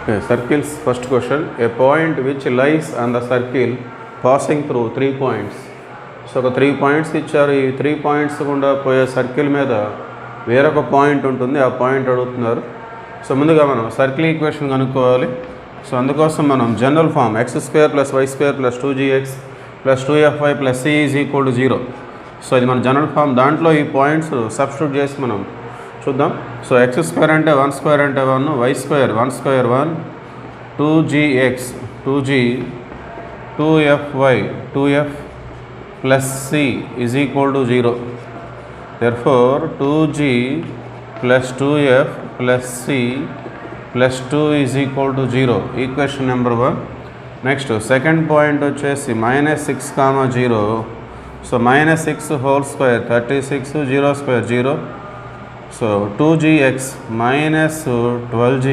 Okay, circles first question. A point which lies on the circle passing through 3 points. So ఒక 3 points ఇచ్చారు. ఈ 3 points గుండా పోయే circle మీద వేరొక పాయింట్ ఉంటుంది. ఆ పాయింట్ అడుగుతున్నారు. సో ముందుగా మనం సర్కిల్ ఈక్వేషన్ కనుక్కోవాలి. సో అందుకోసం మనం general form x² + y² + 2gx + 2fy + c = 0. So ఇది మన జనరల్ ఫామ్. దాంట్లో ఈ పాయింట్స్ సబ్స్టిట్యూట్ చేసి మనం చూద్దాం. సో x² అంటే 1² అంటే 1, y² 1² 1, 2gx 2g 2fy 2f plus c is equal to 0. Therefore 2g plus 2f plus c plus 2 is equal to 0. Equation number 1. Next second point వచ్చేసి -6, 0. So -6 whole square 36, 0 square 0. So 2gx minus 12g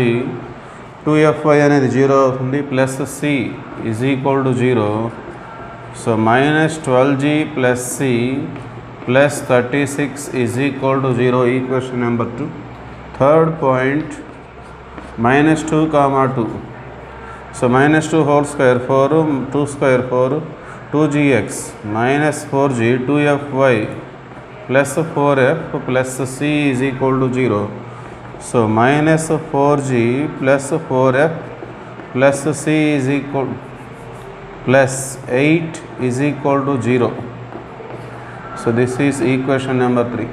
2fy అనేది 0 అవుతుంది, plus c is equal to 0. So minus 12g plus c plus 36 is equal to 0. Equation number 2. Third point -2, 2. So -2 whole square 4, 2 square 4, 2gx minus 4g 2fy plus 4f plus c is equal to 0. So minus 4g plus 4f plus c is equal plus 8 is equal to 0. So this is equation number 3.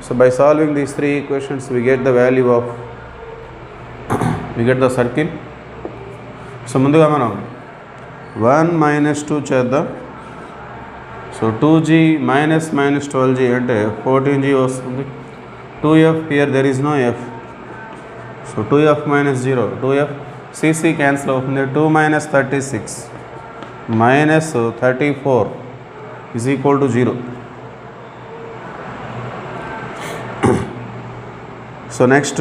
So by solving these 3 equations we get the value of we get the circle. So ముందుగా మనం 1 - 2 చేద్దాం. So 2g minus 12g అంటే 14g వస్తుంది. 2f here there is no f. So 2f minus 0, 2f cc cancel అవుతుంది. 2 minus 36 minus 34 is equal to 0. So next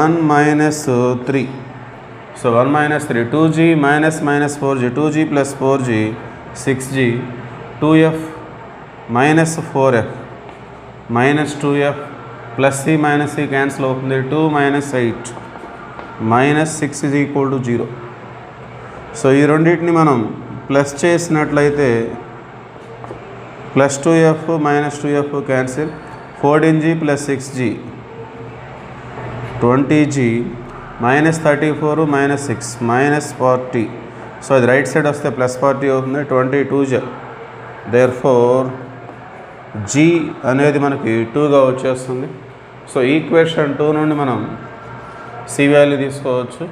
1 minus 3. So 1 minus 3, 2g minus 4g, 2g plus 4g 6g, 2f minus 4f minus 2f plus c minus c cancel అవుతుంది. 2 minus 8 minus 6 is equal to 0. So ఈ రెండింటిని మనం plus చేసినట్లయితే plus 2f minus 2f cancel, 14g plus 6g 20g minus 34 minus 6 minus 40. So అది right side వస్తే plus 40 అవుతుంది. 22g. Therefore g అనేది మనకి 2గా వచ్చేస్తుంది. సో ఈక్వేషన్ 2 నుండి మనం c వాల్యూ తీసుకోవచ్చు.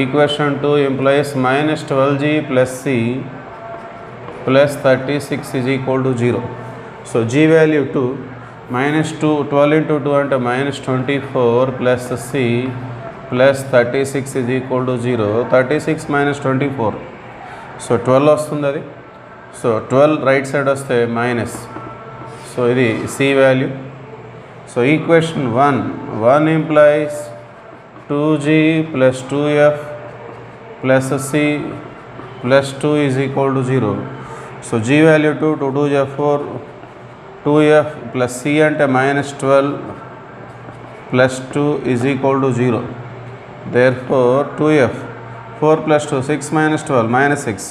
Equation 2 implies -12g plus c plus 36 is equal to 0. So g value 2, -2 12 into 2 అంటే -24 plus c plus 36 is equal to 0. 36 minus 24, so 12 వస్తుంది అది. సో 12 రైట్ సైడ్ వస్తే మైనస్. సో ఇది c value. So equation 1 implies 2g plus 2f plus c plus 2 is equal to 0. So g value 2, 2 is 4, 2f plus c అంటే -12 plus 2 is equal to 0. Therefore 2f 4 plus 2 6 minus 12 minus 6.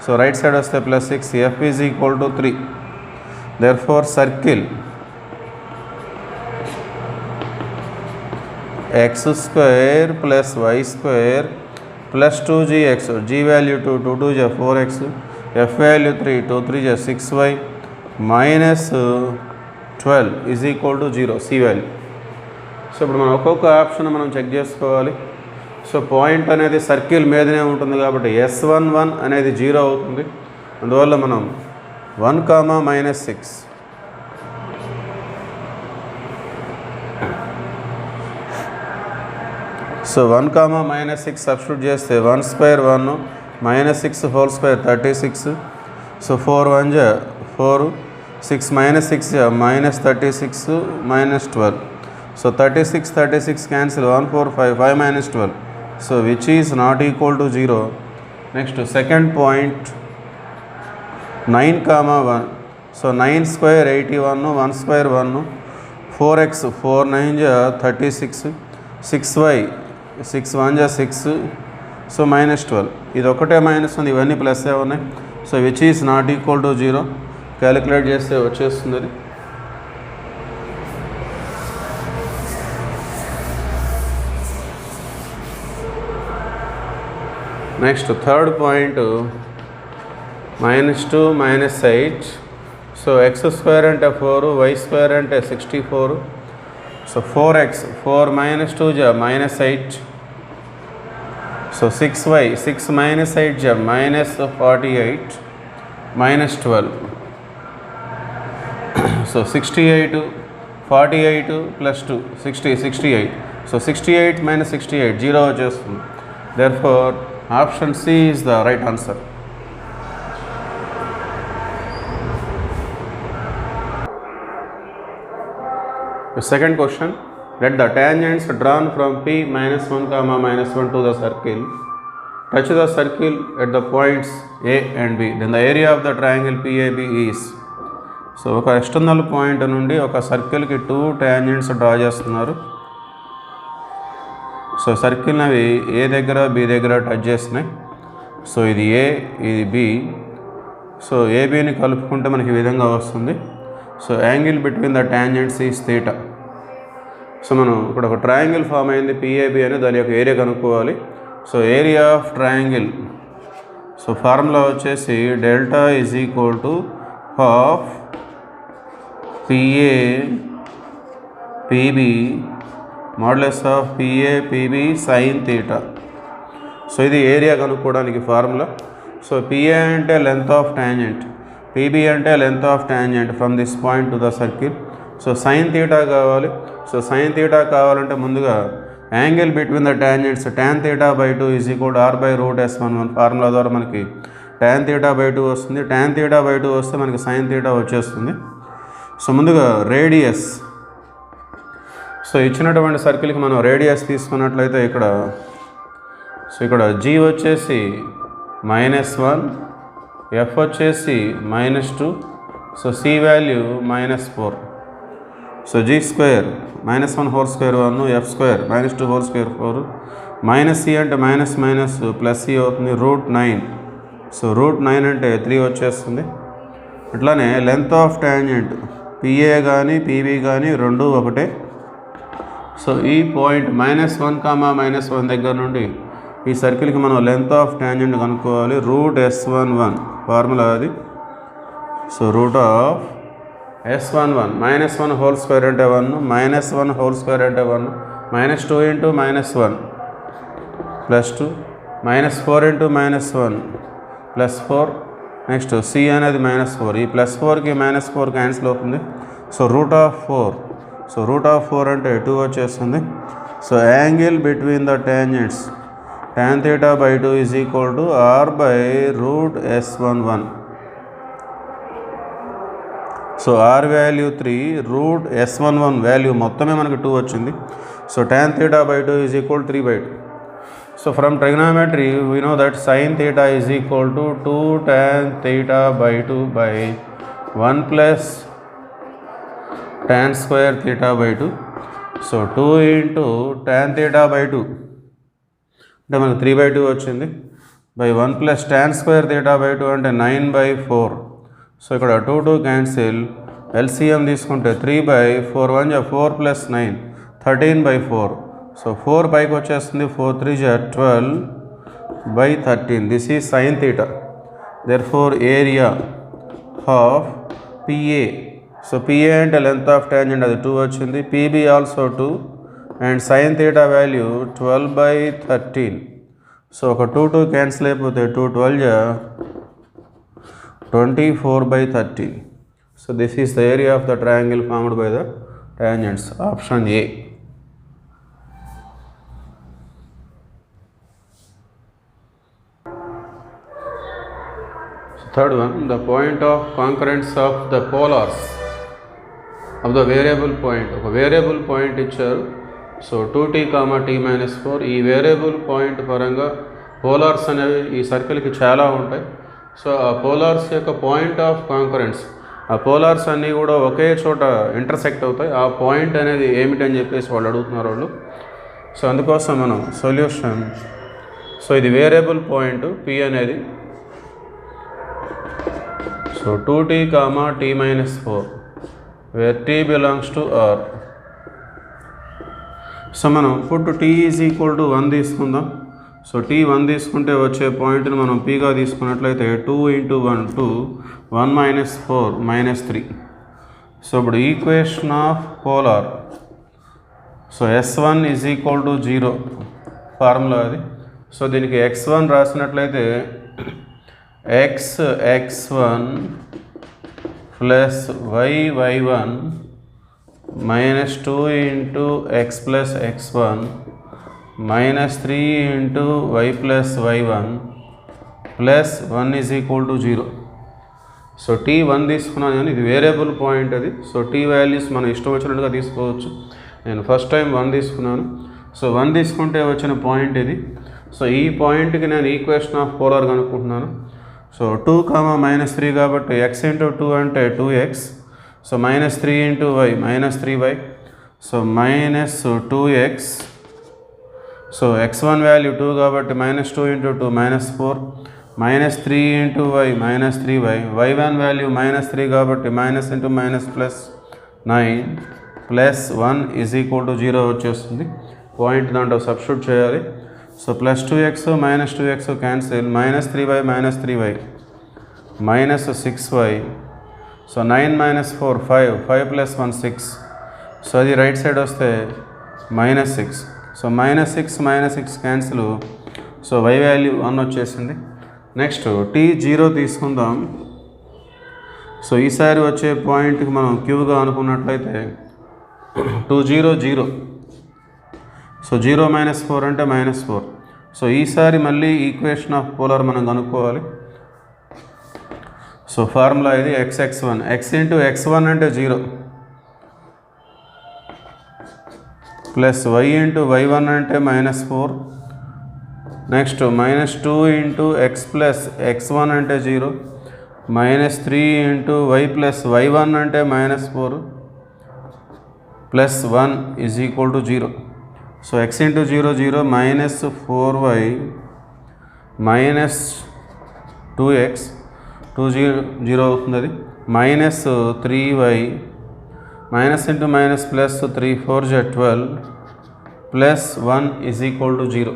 So right side వస్తే plus 6, f is equal to 3. Therefore circle x² plus y² plus 2gx. g value 2, 2 is 4x, f value 3, 2 3 is 6y minus 12 is equal to 0. c value. So ఇప్పుడు మనం ఒక్కొక్క option మనం check చేసుకోవాలి. So point అనేది circle మీదనే ఉంటుంది కాబట్టి S11 అనేది 0 అవుతుంది. అందువల్ల మనం 1, -6. సో 1, -6 సబ్స్టిట్యూట్ చేస్తే 1² 1 -6 whole square 36. So 4 1 4, 6 -6 -36 -12. So 36 cancel, 1 4 5 5 -12. So which is not equal to 0. Next second point 9, 1. So 9 square 81, 1 square 1, 4x 4 9 36, 6y 6 1 జా 6, సో -12. ఇది ఒకటే మైనస్ ఉంది, ఇవన్నీ ప్లస్ ఉన్నాయి. So which is not equal to 0. Calculate చేస్తే వచ్చేస్తుంది అది. Next third point -2 -8. So x² అంటే 4, y² అంటే 64. సో 4x 4 - 2 జా -8. సో 6y 6 - 8 జా -48 -12. సో 68 48 + 2 60 68. సో 68 - 68 0 వచ్చేస్తుంది. Therefore option C is the right answer. The second question, let the tangents drawn from P -1, -1 to the circle touch the circle at the points A and B. Then the area of the triangle PAB is. So ఒక external point నుండి ఒక సర్కిల్కి 2 tangents draw చేస్తున్నారు. So circle అవి ఏ దగ్గర B దగ్గర touch చేస్తున్నాయి. So ఇది ఏ, ఇది బి. సో ఏబిని కలుపుకుంటే మనకి ఈ విధంగా వస్తుంది. So angle between the tangents is θ. So మనం ఇక్కడ ఒక ట్రయాంగిల్ ఫామ్ అయింది పిఏబి అని, దాని యొక్క ఏరియా కనుక్కోవాలి. So area of triangle, so formula వచ్చేసి delta is equal to half PA PB modulus of PA PB sine θ. So ఇది ఏరియా కనుక్కోవడానికి ఫార్ములా. సో పిఏ అంటే లెంత్ ఆఫ్ ట్యాంజెంట్, పిబి అంటే length of tangent from this point to the circle. So sine θ కావాలి. So sine θ కావాలంటే ముందుగా angle between the tangents tan θ/2 is equal to r/√s11 formula ద్వారా మనకి tan θ/2 వస్తుంది. tan θ/2 వస్తే మనకి సైన్ θ వచ్చేస్తుంది. సో ముందుగా రేడియస్, సో ఇచ్చినటువంటి సర్కిల్కి మనం రేడియస్ తీసుకున్నట్లయితే ఇక్కడ ఇక్కడ g వచ్చేసి -1, f వచ్చేసి -2, so c value -4. So g² -1 whole square 1, f² -2 whole square 4, -c అంటే మైనస్ ప్లస్ c అవుతుంది √9. సో √9 అంటే 3 వచ్చేస్తుంది. అట్లానే లెంత్ ఆఫ్ ట్యాంజెంట్ పిఏ కానీ పీబీ కానీ రెండు ఒకటే. సో ఈ పాయింట్ -1, -1 దగ్గర నుండి ఈ సర్కిల్కి మనం లెంత్ ఆఫ్ ట్యాంజెంట్ కనుక్కోవాలి. √s11 ఫార్ములా అది. సో √s11 -1 హోల్ స్క్వేర్ అంటే 1, -1 హోల్ స్క్వేర్ అంటే 1, -2 × -1 +2, -4 × -1 +4. నెక్స్ట్ c అనేది -4. ఈ +4కి -4 క్యాన్సిల్ అవుతుంది. సో √4, సో √4 అంటే 2 వచ్చేస్తుంది. So angle between the tangents tan θ/2 is equal to r/√s11. So r value 3, √s11 value మొత్తమే మనకు 2 వచ్చింది. So tan θ/2 is equal 3/2. So from trigonometry we know that sin θ is equal to 2 tan θ/2 by 1 plus tan square θ/2. So 2 × tan θ/2 అంటే మనకు 3/2 వచ్చింది, by 1 plus tan square θ/2 అంటే 9/4. So ఇక్కడ 2 2 cancel, LCM తీసుకుంటే 3/4 1 4 + 9 13/4. So 4 పైకి వచ్చేస్తుంది, 4 3 12/13. This is sin θ. Therefore area of PA, so PA అంటే length of tangent అది 2 వచ్చింది, PB also 2, and sin θ value 12/13. So ఒక 2 2 క్యాన్సిల్ అయిపోతే 2 12 24/13. So this is the area of the triangle formed by the tangents. Option A. Third one, the point of concurrence of the polars of the variable point. ఒక variable point ఇచ్చారు. So 2t, t-4. ఈ variable point పరంగా polars అనేవి ఈ సర్కిల్కి చాలా ఉంటాయి. So ఆ polars యొక్క పాయింట్ ఆఫ్ కాంకరెన్స్, ఆ పోలార్స్ అన్నీ కూడా ఒకే చోట ఇంటర్సెక్ట్ అవుతాయి. ఆ పాయింట్ అనేది ఏమిటని చెప్పేసి వాళ్ళు అడుగుతున్నారు వాళ్ళు. సో అందుకోసం మనం సొల్యూషన్, సో ఇది వేరియబుల్ పాయింట్ p అనేది, so 2t, t minus 4 where t belongs to R. So మనం put t is equal to 1 తీసుకుందాం. సో t 1 తీసుకుంటే వచ్చే పాయింట్ని మనం pగా తీసుకున్నట్లయితే 2 × 1 2 1 minus 4 minus 3. సో ఇప్పుడు equation of polar, so S1 is equal to 0 formula అది. సో దీనికి x1 రాసినట్లయితే x1 plus y1 minus 2 × x plus x1 minus 3 × y plus y1 plus 1 is equal to 0. So t 1 తీసుకున్నాను కానీ ఇది variable point అది. So t values మనం ఇష్టం వచ్చినట్టుగా తీసుకోవచ్చు. నేను ఫస్ట్ టైం 1 తీసుకున్నాను. సో 1 తీసుకుంటే వచ్చిన పాయింట్ ఇది. సో ఈ పాయింట్కి నేను ఈక్వేషన్ ఆఫ్ పోలార్ కనుక్కుంటున్నాను. సో 2, -3 కాబట్టి x × 2 అంటే 2x. So -3 × y minus 3y. So minus 2x. So x1 value 2 కాబట్టి -2 × 2 -4. -3 × y -3y. y1 వాల్యూ -3 కాబట్టి -9 ప్లస్ 1 ఈజ్ ఈక్వల్ టు 0 వచ్చేస్తుంది. పాయింట్ దాంట్లో సబ్స్టిట్యూట్ చేయాలి. So plus 2x -2x cancel, -3y -3y minus 6y. So 9 - 4 5, 5 + 1 6. So అది right side వస్తే -6. So -6 cancel. So y value 1 వచ్చేసింది. Next t 0 తీసుకుందాం. So ఈసారి వచ్చే పాయింట్కి మనం క్యూగా అనుకున్నట్లయితే 2 0 0. సో 0 - 4 అంటే -4. సో ఈసారి మళ్ళీ ఈక్వేషన్ ఆఫ్ పోలార్ మనం కనుక్కోవాలి. సో ఫార్ములా ఇది x1 x × x1 అంటే 0 ప్లస్ y × y1 అంటే -4. నెక్స్ట్ -2 × x ప్లస్ x1 అంటే 0 -3 × y ప్లస్ y1 అంటే -4 plus 1 is equal to 0. So x × 0 0 -4y -2x 2 0 అవుతుంది. అది -3y minus into minus plus 3 4 12 plus 1 is equal to 0.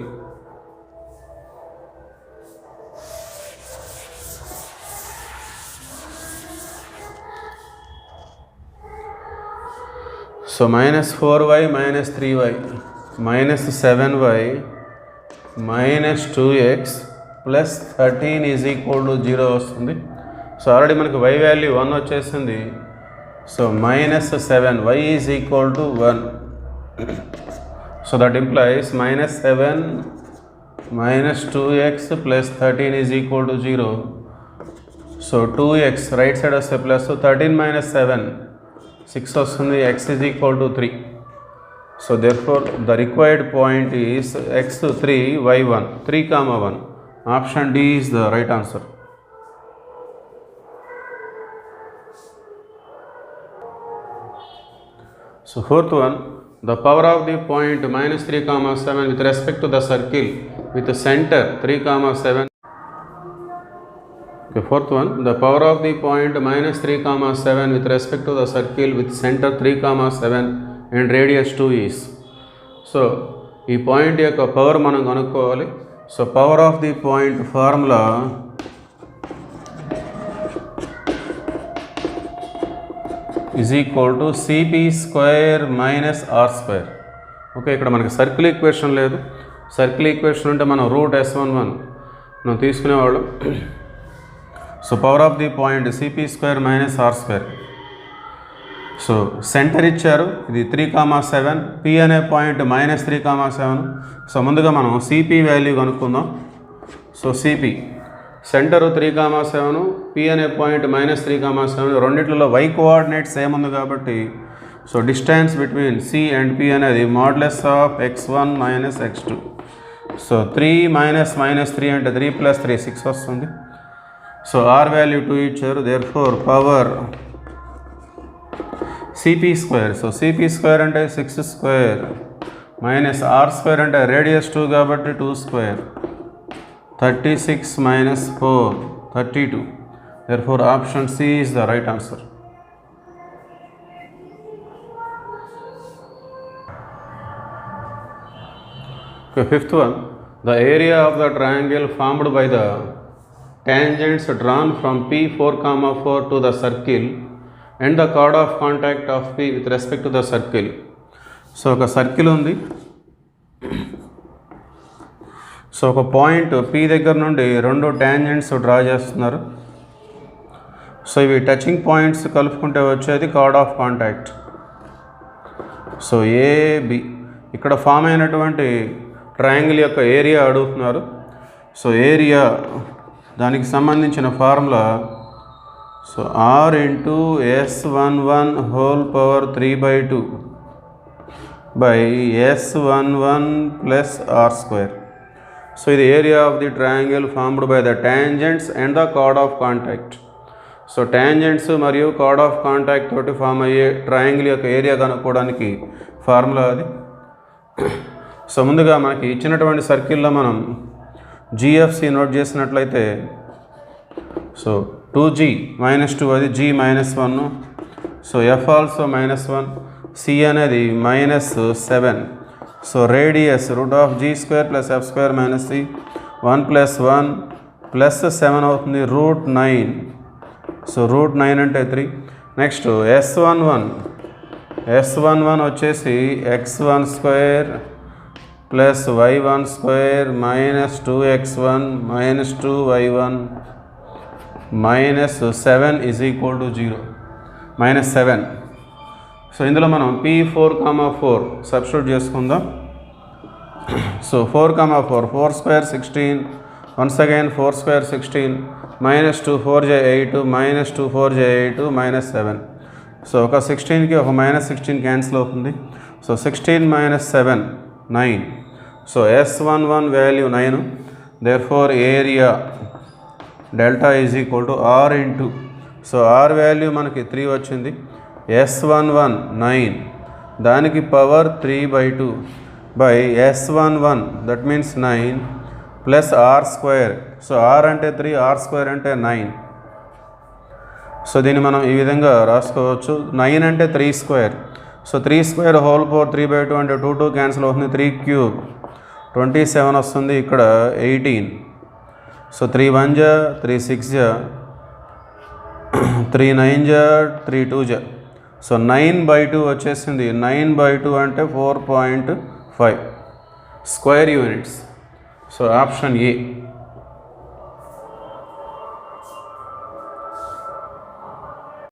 So -4y -3y -7y -2x plus 13 is equal to 0 వస్తుంది. So already మనకి y value 1 వచ్చేసింది. So -7 y is equal to 1. So that implies -7 -2x plus 13 is equal to 0. So 2x right side వస్తే plus 13 - 7 6 వస్తుంది. x is equal to 3. So therefore the required point is x3 y1 3, 1. Option D is the right answer. So fourth one, the power of the point -3, 7 with respect to the circle with the center 3, 7. Okay, fourth one, the power of the point -3, 7 with respect to the circle with center 3, 7 and radius 2 is. So ఈ point యొక్క power మనం కనుక్కోవాలి. So power of the point formula is equal to CP² - R². Okay, ఇక్కడ మనకి circle equation లేదు. Circle equation అంటే మనం √S11 మనం తీసుకునేవాళ్ళం. So power of the point CP² - R². So center ఇచ్చారు, ఇది 3, 7. P అనే పాయింట్ -3, 7. సో ముందుగా మనం CP వాల్యూ కనుక్కుందాం. సో CP సెంటరు 3, 7, P అనే పాయింట్ -3, 7. రెండిట్లలో y కోఆర్డినేట్ సేమ్ ఉంది కాబట్టి so distance between C and P అనేది modulus of x1 - x2. So 3 - 3 అంటే 3 + 3 6 వస్తుంది. సో R వాల్యూ 2 ఇచ్చారు. Therefore power CP². So CP² అంటే 6² మైనస్ ఆర్ స్క్వేర్ అంటే రేడియస్ 2 కాబట్టి 2 square 36 minus 4 32. Therefore option C is the right answer. Okay, fifth one, the area of the triangle formed by the tangents drawn from P4, 4 to the circle and the chord of contact of P with respect to the circle. So ఒక circle ఉంది. So ఒక point P దగ్గర నుండి రెండు tangents draw చేస్తున్నారు. So ఇవి touching points కలుపుకుంటే వచ్చేది chord of contact. So AB ఇక్కడ ఫామ్ అయినటువంటి ట్రయాంగిల్ యొక్క ఏరియా అడుగుతున్నారు. సో ఏరియా దానికి సంబంధించిన formula so R into S11 whole power 3/2 by S11 plus R square. So ఇది area of the triangle formed by the tangents and the chord of contact. So tangents మరియు card of contact తోటి form అయ్యే triangle యొక్క area కనుక్కోవడానికి formula అది. So ముందుగా మనకి ఇచ్చినటువంటి సర్కిల్లో మనం జిఎఫ్సి నోట్ చేసినట్లయితే సో 2g - 2 అది g -1. So F also -1, C అనేది -7. So radius √g² + f² - c 1 + 1 + 7 అవుతుంది √9. సో √9 అంటే 3. నెక్స్ట్ S11 వచ్చేసి x12 + y12 - 2x1 - 2y1 -7 = 0 -7. So ఇందులో మనం P4, 4 సబ్స్టిట్యూట్ చేసుకుందాం. So 4, 4 4 square 16, once again 4 square 16 -2 4 j 8 -2 4 j 8 -7. So ఒక 16కి ఒక -16 క్యాన్సిల్ అవుతుంది. So 16 - 7 9. So S11 value 9. Therefore area delta = R into so R value మనకి 3 వచ్చింది. S11 9 దానికి power 3/2 by S11 that means 9 plus R square. So R అంటే 3, are square అంటే 9. So దీన్ని మనం ఈ విధంగా రాసుకోవచ్చు. 9 అంటే 3 square. So 3 square whole power 3/2 అంటే 2 2 క్యాన్సిల్ అవుతుంది. 3 క్యూబ్ 27 వస్తుంది. ఇక్కడ 18. సో 3 1 జా 3 6 జా 3 9 జా 3 2 జా. సో 9/2 వచ్చేసింది. 9/2 అంటే 4.5 square units. So option A.